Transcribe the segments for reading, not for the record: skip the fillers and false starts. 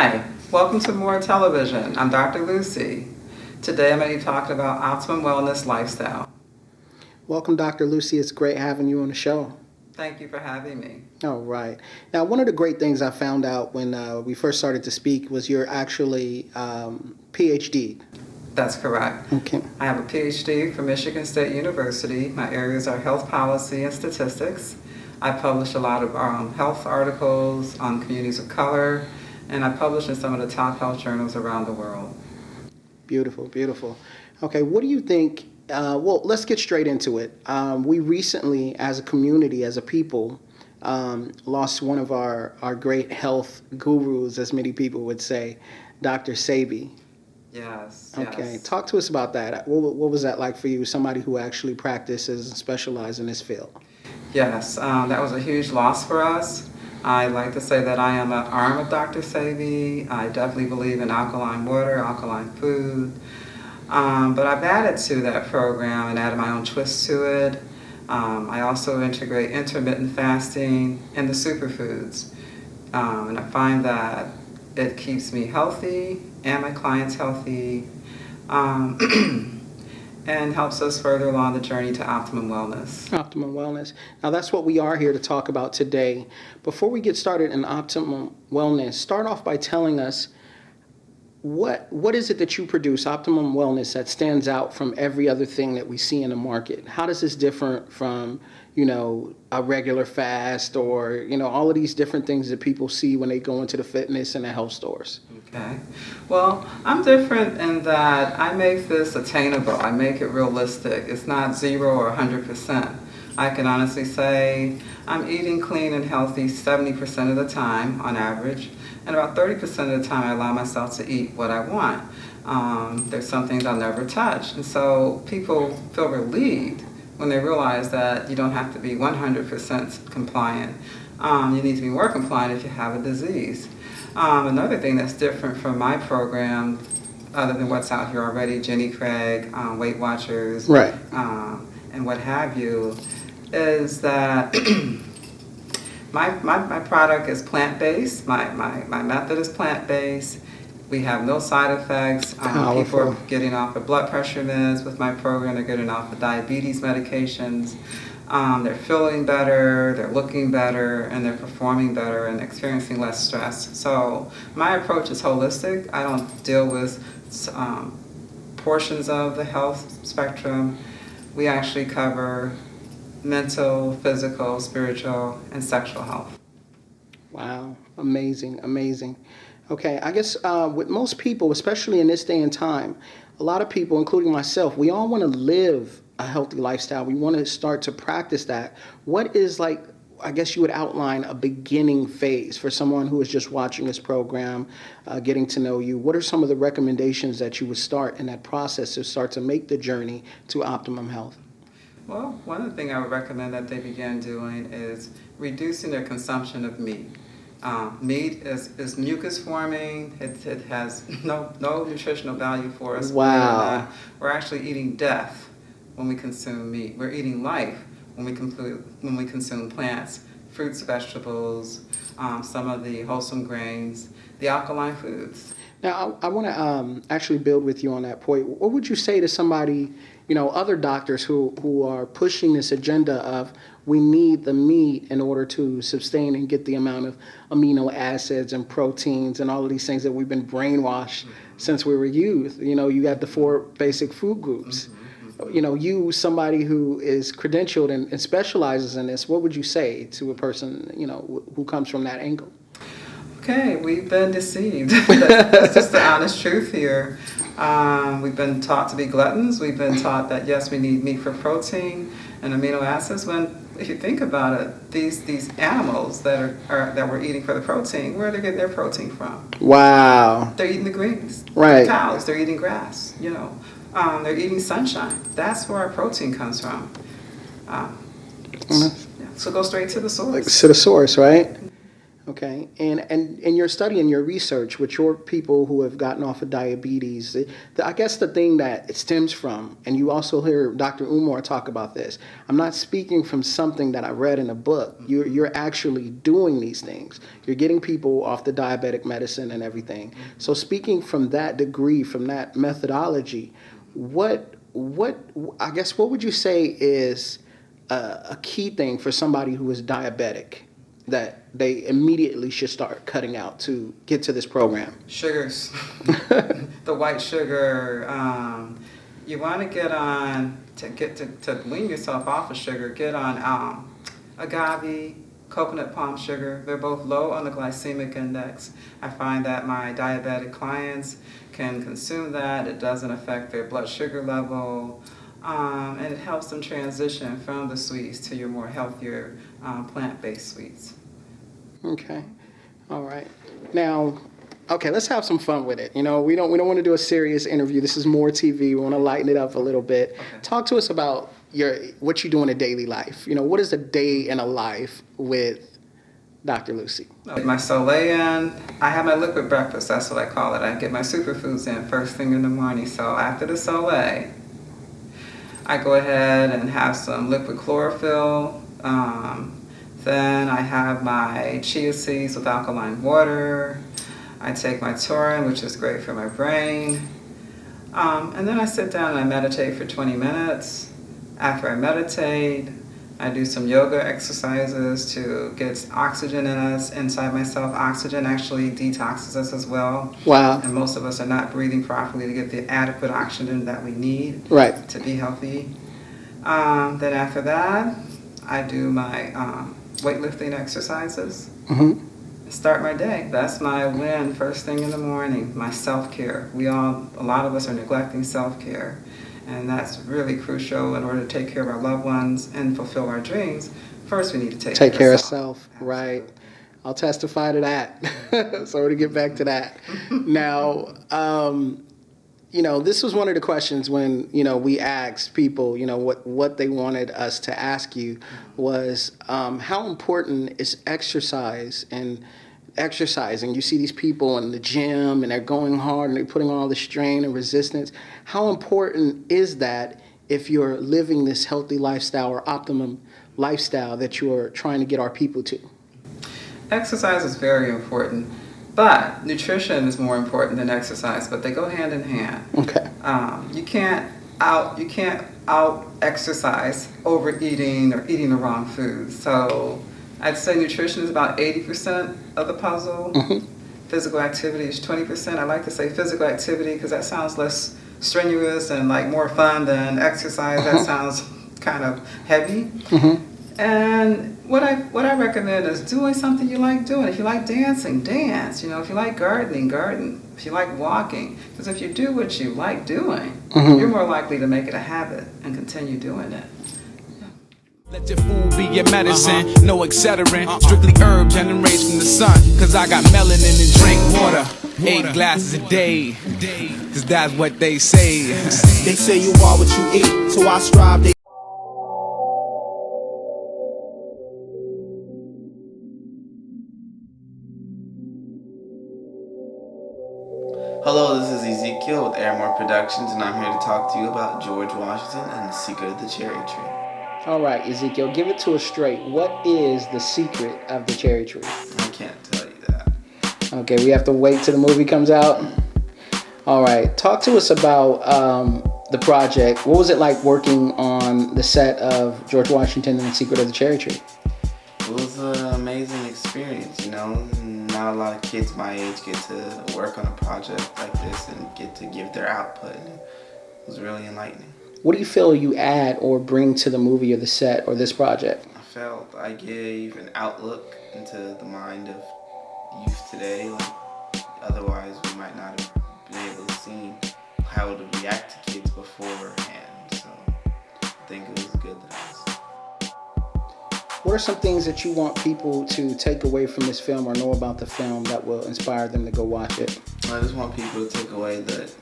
Hi, welcome to Moor Television. I'm Dr. Lucy. Today I'm going to be talking about Optimum Wellness Lifestyle. Welcome, Dr. Lucy. It's great having you on the show. Thank you for having me. All right. Now, one of the great things I found out when we first started to speak was you're actually PhD. That's correct. Okay. I have a PhD from Michigan State University. My areas are health policy and statistics. I publish a lot of health articles on communities of color, and I publish in some of the top health journals around the world. Beautiful, beautiful. Okay, what do you think? Well, let's get straight into it. We recently, as a community, as a people, lost one of our great health gurus, as many people would say, Dr. Sebi. Yes. Okay, yes. talk to us about that. What was that like for you, somebody who actually practices and specializes in this field? Yes, that was a huge loss for us. I like to say that I am an arm of Dr. Sebi. I definitely believe in alkaline water, alkaline food. But I've added to that program and added my own twist to it. I also integrate intermittent fasting and the superfoods. And I find that it keeps me healthy and my clients healthy and helps us further along the journey to optimum wellness. Optimum Wellness. Now, that's what we are here to talk about today. Before we get started in Optimum Wellness, start off by telling us what is it that you produce, Optimum Wellness, that stands out from every other thing that we see in the market? How does this differ from, a regular fast or, all of these different things that people see when they go into the fitness and the health stores? Okay. Well, I'm different in that I make this attainable. I make it realistic. It's not 0 or 100%. I can honestly say I'm eating clean and healthy 70% of the time on average, and about 30% of the time I allow myself to eat what I want. There's some things I'll never touch, and so people feel relieved when they realize that you don't have to be 100% compliant. You need to be more compliant if you have a disease. Another thing that's different from my program, other than what's out here already, Jenny Craig, Weight Watchers, Right. And what have you, is that my product is plant-based. My method is plant-based. We have no side effects. People are getting off of blood pressure meds with my program. They're getting off of diabetes medications. They're feeling better, they're looking better, and they're performing better and experiencing less stress. So my approach is holistic. I don't deal with portions of the health spectrum. We actually cover mental, physical, spiritual, and sexual health. Wow, amazing, amazing. Okay, I guess with most people, especially in this day and time, a lot of people, including myself, we all want to live a healthy lifestyle. We want to start to practice that. What is I guess you would outline a beginning phase for someone who is just watching this program, getting to know you. What are some of the recommendations that you would start in that process to start to make the journey to optimum health? Well, one of the things I would recommend that they begin doing is reducing their consumption of meat. Meat is mucus forming. It has no nutritional value for us. Wow. We're actually eating death when we consume meat. We're eating life when we consume plants, fruits, vegetables, some of the wholesome grains, the alkaline foods. Now, I want to actually build with you on that point. What would you say to somebody, other doctors who are pushing this agenda of we need the meat in order to sustain and get the amount of amino acids and proteins and all of these things that we've been brainwashed since we were youth? You got the 4 basic food groups. You, somebody who is credentialed and specializes in this, what would you say to a person, who comes from that angle? Okay, we've been deceived. That's just the honest truth here. We've been taught to be gluttons. We've been taught that, yes, we need meat for protein and amino acids, when if you think about it, these animals that we're eating for the protein, where are they getting their protein from? Wow. They're eating the greens. Right. The cows, they're eating grass, They're eating sunshine. That's where our protein comes from. So go straight to the source. To the source, right? Okay, and in your study and your research with your people who have gotten off of diabetes, I guess the thing that it stems from, and you also hear Dr. Umar talk about this. I'm not speaking from something that I read in a book. You're actually doing these things. You're getting people off the diabetic medicine and everything. So speaking from that degree, from that methodology, what I guess what would you say is a key thing for somebody who is diabetic that they immediately should start cutting out to get to this program? Sugars, the white sugar. You want to get on to wean yourself off of sugar. Get on agave, coconut palm sugar. They're both low on the glycemic index. I find that my diabetic clients can consume that. It doesn't affect their blood sugar level. And it helps them transition from the sweets to your more healthier plant-based sweets. Okay, all right. Now, okay, let's have some fun with it. You know, we don't want to do a serious interview. This is Moor TV. We want to lighten it up a little bit. Okay. Talk to us about what you do in a daily life. You know, what is a day in a life with Dr. Lucy? My Soleil in, I have my liquid breakfast. That's what I call it. I get my superfoods in first thing in the morning. So after the Soleil, I go ahead and have some liquid chlorophyll. Then I have my chia seeds with alkaline water. I take my taurine, which is great for my brain. And then I sit down and I meditate for 20 minutes. After I meditate, I do some yoga exercises to get oxygen in us, inside myself. Oxygen actually detoxes us as well. Wow. And most of us are not breathing properly to get the adequate oxygen that we need Right. to be healthy. Then after that, I do my weightlifting exercises. Mm-hmm. Start my day. That's my win first thing in the morning, my self-care. A lot of us are neglecting self-care. And that's really crucial in order to take care of our loved ones and fulfill our dreams. First, we need to take care of self. self. Right. I'll testify to that. So to get back to that. Now, you know, this was one of the questions when, you know, we asked people, you know, what they wanted us to ask you was how important is exercise and exercising. You see these people in the gym and they're going hard and they're putting all the strain and resistance. How important is that if you're living this healthy lifestyle or optimum lifestyle that you're trying to get our people to? Exercise is very important, but nutrition is more important than exercise, but they go hand in hand. Okay. You can't out exercise overeating or eating the wrong food. So I'd say nutrition is about 80% of the puzzle. Mm-hmm. Physical activity is 20%. I like to say physical activity because that sounds less strenuous and like more fun than exercise. Uh-huh. That sounds kind of heavy. Mm-hmm. And what I recommend is doing something you like doing. If you like dancing, dance. You know, if you like gardening, garden. If you like walking, because if you do what you like doing, Mm-hmm. you're more likely to make it a habit and continue doing it. Let your food be your medicine, no excedrin, strictly herb generates from the sun, cause I got melanin and drink water, 8 glasses a day, cause that's what they say. They say you are what you eat, so I strive to Hello, this is Ezekiel with Airmore Productions, and I'm here to talk to you about George Washington and the Secret of the Cherry Tree. All right, Ezekiel, give it to us straight. What is the secret of the cherry tree? I can't tell you that. Okay, we have to wait till the movie comes out. All right, talk to us about the project. What was it like working on the set of George Washington and the Secret of the Cherry Tree? It was an amazing experience, you know. Not a lot of kids my age get to work on a project like this and get to give their output. It was really enlightening. What do you feel you add or bring to the movie or the set or this project? I felt I gave an outlook into the mind of youth today. Like, otherwise, we might not have been able to see how to react to kids beforehand. So I think it was good that I was. What are some things that you want people to take away from this film or know about the film that will inspire them to go watch it? I just want people to take away that,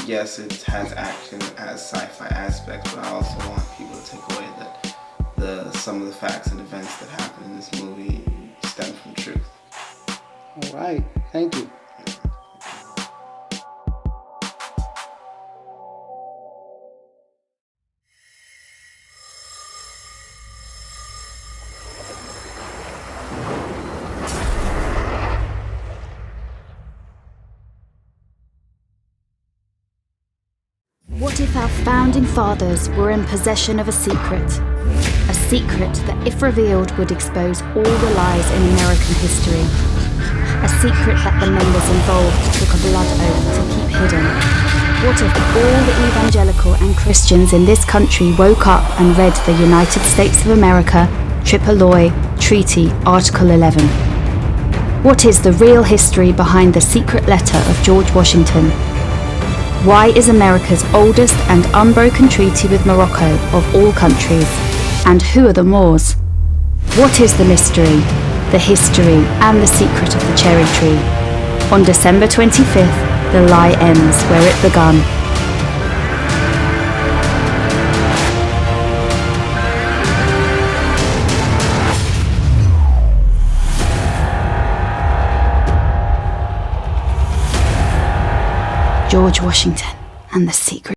yes, it has action, it has sci-fi aspects, but I also want people to take away that some of the facts and events that happen in this movie stem from truth. All right. Thank you. What if our founding fathers were in possession of a secret? A secret that, if revealed, would expose all the lies in American history. A secret that the members involved took a blood oath to keep hidden. What if all the evangelical and Christians in this country woke up and read the United States of America, Tripoli Treaty, Article 11? What is the real history behind the secret letter of George Washington? Why is America's oldest and unbroken treaty with Morocco of all countries? And who are the Moors? What is the mystery, the history, and the secret of the cherry tree? On December 25th, the lie ends where it begun. George Washington and the secret.